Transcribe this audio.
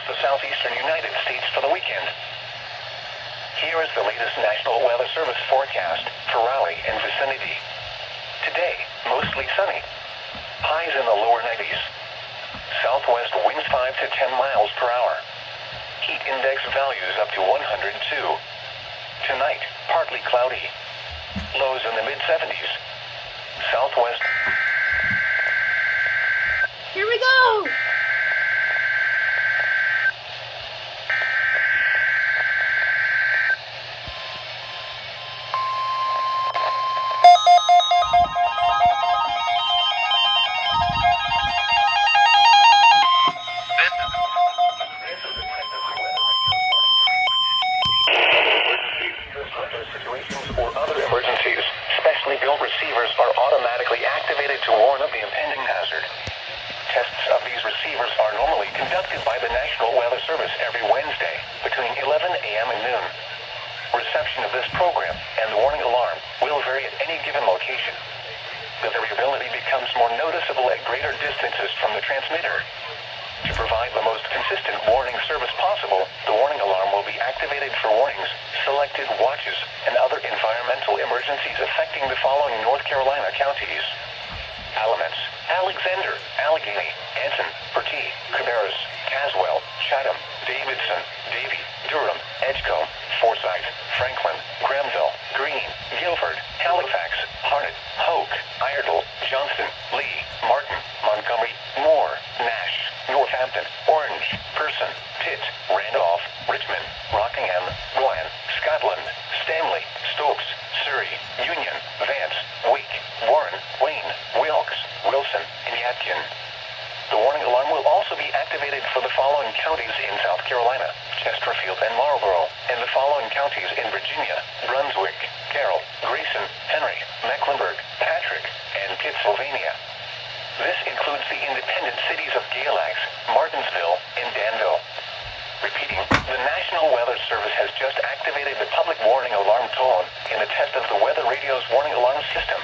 the southeastern United States for the weekend. Here is the latest National Weather Service forecast for Raleigh and vicinity. Today, mostly sunny. Highs in the lower 90s. Southwest winds 5 to 10 miles per hour. Heat index values up to 102. Tonight, partly cloudy. Lows in the mid-70s. Southwest. Here we go! Situations or other emergencies, specially built receivers are automatically activated to warn of the impending hazard. Tests of these receivers are normally conducted by the National Weather Service every Wednesday between 11 a.m. and noon. Reception of this program and the warning alarm will vary at any given location. The variability becomes more noticeable at greater distances from the transmitter. To provide the most consistent warning service possible, the warning alarm will be activated for warnings, selected watches, and other environmental emergencies affecting the following North Carolina counties: Alamance, Alexander, Allegheny, Anson, Bertie, Cabarrus, Caswell, Chatham, Davidson, Davie, Durham, Edgecombe, Forsyth, Franklin, Granville, Greene, Guilford, Halifax, Harnett, Hoke, Iredell, Johnston, Lee, Martin, Montgomery, Moore, Nash, Northampton, Orange, Person, Pitt, Randolph, Richmond, Rockingham, Rowan, Scotland, Stanley, Stokes, Surrey, Union, Vance, Wake, Warren, Wayne, Wilkes, Wilson, and Yadkin. The warning alarm will also be activated for the following counties in South Carolina: Chesterfield and Marlborough, and the following counties in Virginia: Brunswick, Carroll, Grayson, Henry, Mecklenburg, Patrick, and Pittsylvania. This includes the independent cities of Galax, Martinsville, and Danville. Repeating, the National Weather Service has just activated the public warning alarm tone in the test of the Weather Radio's warning alarm system.